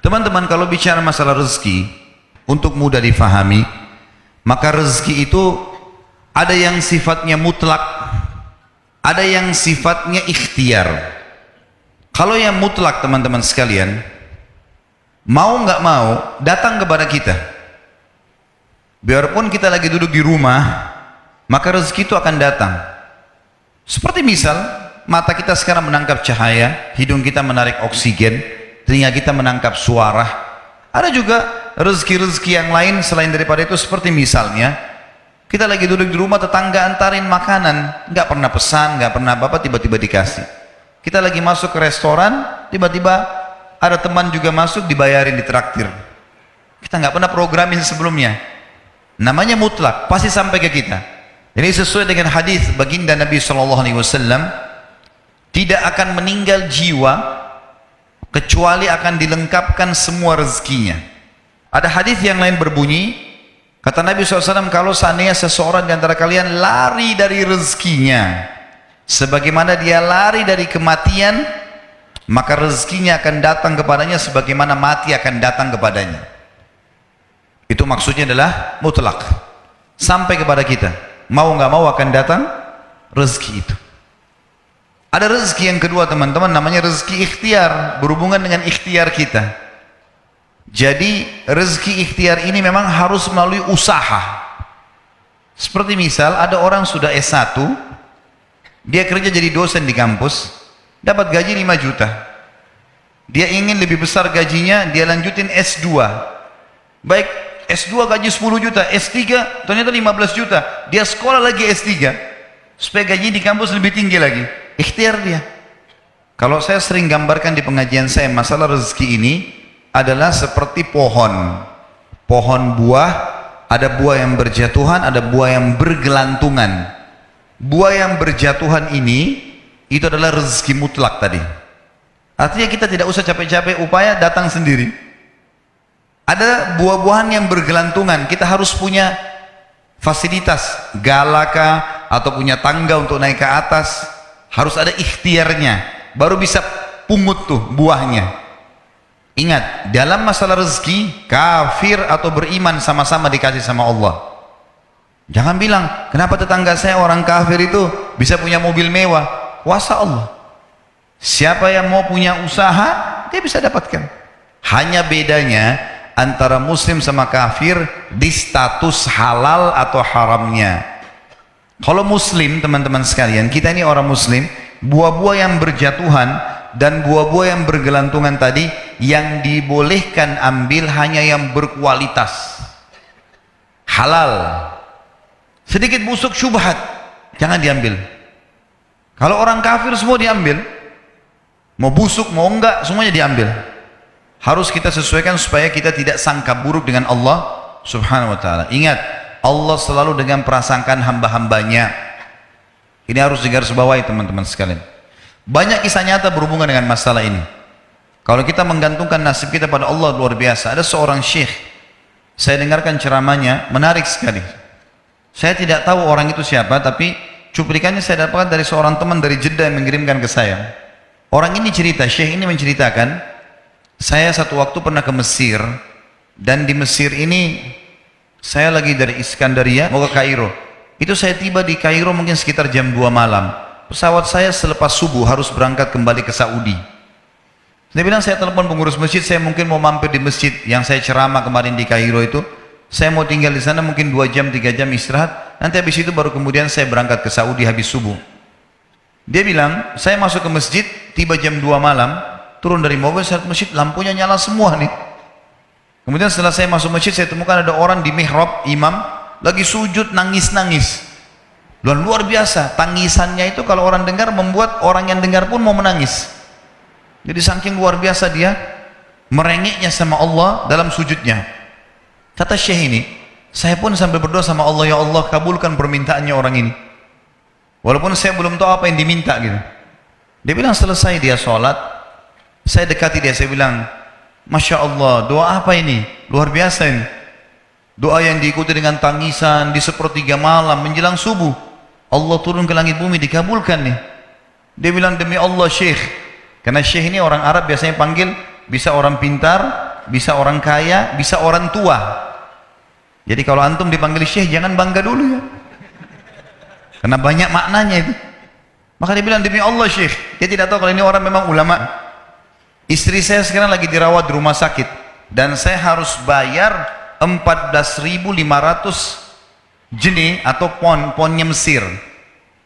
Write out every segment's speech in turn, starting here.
Teman-teman, kalau bicara masalah rezeki, untuk mudah difahami, maka rezeki itu ada yang sifatnya mutlak, ada yang sifatnya ikhtiar. Kalau yang mutlak, teman-teman sekalian, mau nggak mau datang kepada kita. Biarpun kita lagi duduk di rumah, maka rezeki itu akan datang. Seperti misal, mata kita sekarang menangkap cahaya, hidung kita menarik oksigen, telinga kita menangkap suara. Ada juga rezeki-rezeki yang lain selain daripada itu, seperti misalnya kita lagi duduk di rumah, tetangga antarin makanan, nggak pernah pesan, nggak pernah apa-apa, tiba-tiba dikasih. Kita lagi masuk ke restoran, tiba-tiba ada teman juga masuk, dibayarin, ditraktir. Kita nggak pernah programin sebelumnya. Namanya mutlak, pasti sampai ke kita. Jadi sesuai dengan hadis baginda Nabi SAW, tidak akan meninggal jiwa kecuali akan dilengkapkan semua rezekinya. Ada hadis yang lain berbunyi, kata Nabi SAW, kalau seandainya seseorang di antara kalian lari dari rezekinya, sebagaimana dia lari dari kematian, maka rezekinya akan datang kepadanya sebagaimana mati akan datang kepadanya. Itu maksudnya adalah mutlak, sampai kepada kita. Mau nggak mau akan datang rezeki itu. Ada rezeki yang kedua, teman-teman, namanya rezeki ikhtiar, berhubungan dengan ikhtiar kita. Jadi rezeki ikhtiar ini memang harus melalui usaha. Seperti misal ada orang sudah S1, dia kerja jadi dosen di kampus, dapat gaji 5 juta. Dia ingin lebih besar gajinya, dia lanjutin S2. Baik, S2 gaji 10 juta, S3 ternyata 15 juta. Dia sekolah lagi S3 supaya gaji di kampus lebih tinggi lagi. Ikhtiar dia. Kalau saya sering gambarkan di pengajian saya, masalah rezeki ini adalah seperti pohon buah. Ada buah yang berjatuhan, ada buah yang bergelantungan. Buah yang berjatuhan ini itu adalah rezeki mutlak tadi. Artinya kita tidak usah capek-capek upaya, datang sendiri. Ada buah-buahan yang bergelantungan, kita harus punya fasilitas, galaka atau punya tangga untuk naik ke atas. Harus ada ikhtiarnya, baru bisa pungut tuh buahnya. Ingat, dalam masalah rezeki, kafir atau beriman sama-sama dikasih sama Allah. Jangan bilang, kenapa tetangga saya orang kafir itu bisa punya mobil mewah? Kuasa Allah. Siapa yang mau punya usaha, dia bisa dapatkan. Hanya bedanya antara muslim sama kafir di status halal atau haramnya. Kalau muslim, teman-teman sekalian, kita ini orang muslim, buah-buah yang berjatuhan dan buah-buah yang bergelantungan tadi, yang dibolehkan ambil hanya yang berkualitas, halal. Sedikit busuk syubhat, jangan diambil. Kalau orang kafir semua diambil, mau busuk mau enggak semuanya diambil. Harus kita sesuaikan supaya kita tidak sangka buruk dengan Allah Subhanahu wa ta'ala. Ingat, Allah selalu dengan prasangkaan hamba-hambanya. Ini harus digarisbawahi, teman-teman sekalian. Banyak kisah nyata berhubungan dengan masalah ini. Kalau kita menggantungkan nasib kita pada Allah, luar biasa. Ada seorang syekh, saya dengarkan ceramahnya, menarik sekali. Saya tidak tahu orang itu siapa, tapi cuplikannya saya dapatkan dari seorang teman dari Jeddah yang mengirimkan ke saya. Orang ini cerita, syekh ini menceritakan, saya satu waktu pernah ke Mesir, dan di Mesir ini saya lagi dari Iskandaria mau ke Kairo. Itu saya tiba di Kairo mungkin sekitar jam 2 malam. Pesawat saya selepas subuh harus berangkat kembali ke Saudi. Saya bilang, saya telepon pengurus masjid, saya mungkin mau mampir di masjid yang saya ceramah kemarin di Kairo itu. Saya mau tinggal di sana mungkin 2 jam 3 jam istirahat. Nanti habis itu baru kemudian saya berangkat ke Saudi habis subuh. Dia bilang, saya masuk ke masjid, tiba jam 2 malam, turun dari mobil, saya lihat masjid lampunya nyala semua nih. Kemudian setelah saya masuk masjid, saya temukan ada orang di mihrab, imam, lagi sujud nangis-nangis. Luar biasa, tangisannya itu kalau orang dengar membuat orang yang dengar pun mau menangis. Jadi saking luar biasa dia merengeknya sama Allah dalam sujudnya. Kata syekh ini, saya pun sambil berdoa sama Allah, ya Allah kabulkan permintaannya orang ini. Walaupun saya belum tahu apa yang diminta gitu. Dia bilang selesai dia sholat, saya dekati dia, saya bilang, Masya Allah, doa apa ini? Luar biasa ini. Doa yang diikuti dengan tangisan di sepertiga malam menjelang subuh. Allah turun ke langit bumi, dikabulkan nih. Dia bilang, demi Allah syekh. Karena syekh ini orang Arab biasanya panggil, bisa orang pintar, bisa orang kaya, bisa orang tua. Jadi kalau antum dipanggil syekh jangan bangga dulu ya, karena banyak maknanya itu. Maka dia bilang, demi Allah syekh, dia tidak tahu kalau ini orang memang ulama. Istri saya sekarang lagi dirawat di rumah sakit dan saya harus bayar 14.500 jenih atau ponnya Mesir.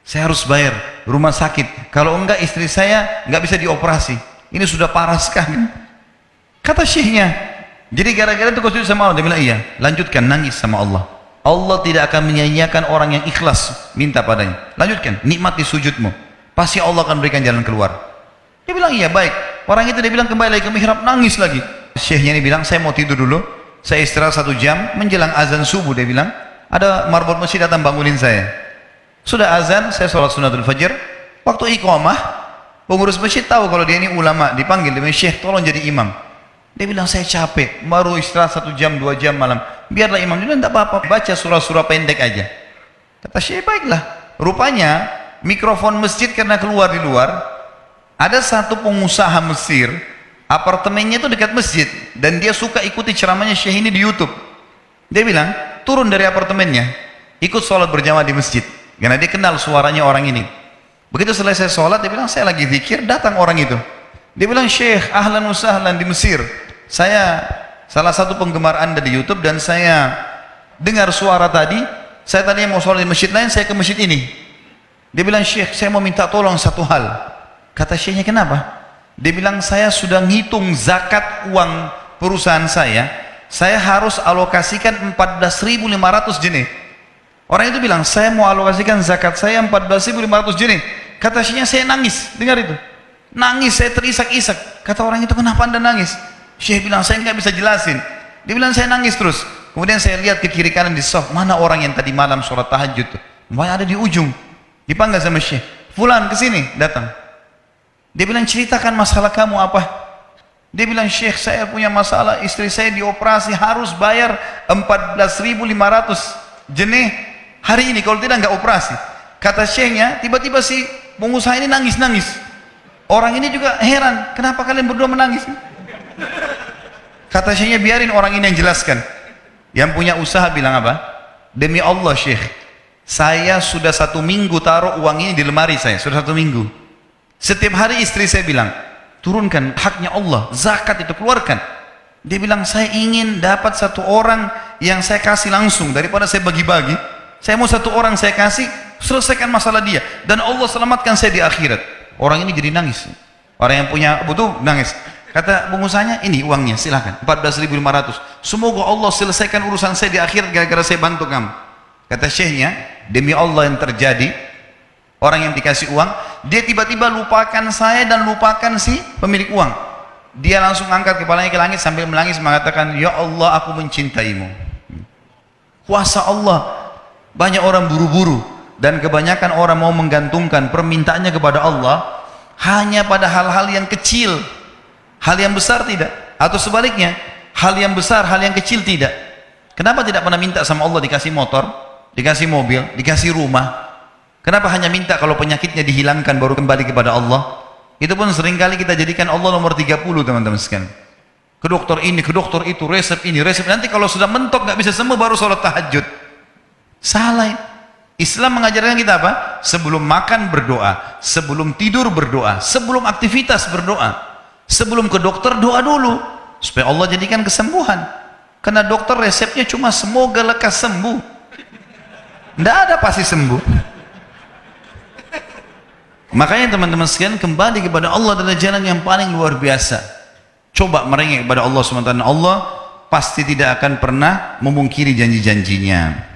Saya harus bayar rumah sakit, kalau enggak istri saya enggak bisa dioperasi. Ini sudah parah sekali, kata syekhnya. Jadi gara-gara itu kau sujud sama Allah. Dia bilang iya, lanjutkan nangis sama Allah. Allah tidak akan menyia-nyiakan orang yang ikhlas minta padanya. Lanjutkan, nikmati sujudmu, pasti Allah akan berikan jalan keluar. Dia bilang iya, baik. Orang itu dia bilang kembali lagi ke mihrab, nangis lagi. Syekhnya ini bilang, saya mau tidur dulu, saya istirahat 1 jam. Menjelang azan subuh dia bilang, ada marbot masjid datang bangunin saya. Sudah azan, saya sholat sunatul fajr. Waktu iqamah, pengurus masjid tahu kalau dia ini ulama, dipanggil, dia bilang, syekh tolong jadi imam. Dia bilang, saya capek, baru istirahat 1 jam 2 jam malam, biarlah imam. Dia bilang, tidak apa-apa, baca surah-surah pendek aja. Kata syekh, baiklah. Rupanya mikrofon masjid karena keluar di luar, ada satu pengusaha Mesir, apartemennya itu dekat masjid, dan dia suka ikuti ceramahnya syekh ini di YouTube. Dia bilang, turun dari apartemennya, ikut sholat berjamaah di masjid, karena dia kenal suaranya orang ini. Begitu selesai sholat, dia bilang, saya lagi zikir, datang orang itu. Dia bilang, syekh ahlan wa sahlan di Mesir, saya salah satu penggemar anda di YouTube dan saya dengar suara tadi. Saya tadinya mau sholat di masjid lain, saya ke masjid ini. Dia bilang, syekh saya mau minta tolong satu hal. Kata syekhnya, kenapa? Dia bilang, saya sudah ngitung zakat uang perusahaan saya harus alokasikan 14.500 jenih. Orang itu bilang, saya mau alokasikan zakat saya 14.500 jenih. Kata syekhnya, saya nangis, dengar itu. Nangis, saya terisak-isak. Kata orang itu, kenapa anda nangis? Syekh bilang, saya nggak bisa jelasin. Dia bilang, saya nangis terus. Kemudian saya lihat ke kiri kanan di soft, mana orang yang tadi malam sholat tahajud tuh? Ada di ujung. Dipanggil sama syekh, fulan kesini, datang. Dia bilang, ceritakan masalah kamu apa? Dia bilang, syekh saya punya masalah, istri saya dioperasi, harus bayar 14.500 jenih hari ini, kalau tidak nggak operasi. Kata syekhnya, tiba-tiba si pengusaha ini nangis-nangis. Orang ini juga heran, kenapa kalian berdua menangis? Kata syekhnya, biarin orang ini yang jelaskan. Yang punya usaha bilang apa? Demi Allah syekh, saya sudah 1 minggu taruh uang ini di lemari saya, sudah 1 minggu. Setiap hari istri saya bilang, turunkan haknya Allah, zakat itu keluarkan. Dia bilang, saya ingin dapat 1 orang yang saya kasih langsung, daripada saya bagi-bagi. Saya mau 1 orang saya kasih, selesaikan masalah dia, dan Allah selamatkan saya di akhirat. Orang ini jadi nangis. Orang yang punya butuh nangis. Kata pengusahanya, ini uangnya, silakan 14.500. Semoga Allah selesaikan urusan saya di akhirat gara-gara saya bantu kamu. Kata syekhnya, demi Allah yang terjadi, orang yang dikasih uang, dia tiba-tiba lupakan saya dan lupakan si pemilik uang. Dia langsung angkat kepalanya ke langit sambil menangis mengatakan, ya Allah, aku mencintaimu. Kuasa Allah. Banyak orang buru-buru dan kebanyakan orang mau menggantungkan permintaannya kepada Allah hanya pada hal-hal yang kecil, hal yang besar tidak, atau sebaliknya, hal yang besar, hal yang kecil tidak. Kenapa tidak pernah minta sama Allah dikasih motor, dikasih mobil, dikasih rumah? Kenapa hanya minta kalau penyakitnya dihilangkan baru kembali kepada Allah? Itu pun seringkali kita jadikan Allah nomor 30, teman-teman sekalian. Ke dokter ini, ke dokter itu, resep ini, resep. Nanti kalau sudah mentok nggak bisa sembuh baru sholat tahajud. Salah. Islam mengajarkan kita apa? Sebelum makan berdoa, sebelum tidur berdoa, sebelum aktivitas berdoa, sebelum ke dokter doa dulu supaya Allah jadikan kesembuhan. Karena dokter resepnya cuma semoga lekas sembuh, tidak ada pasti sembuh. Makanya teman-teman sekalian, kembali kepada Allah adalah jalan yang paling luar biasa. Coba merengek kepada Allah SWT, Allah pasti tidak akan pernah memungkiri janji-janjinya.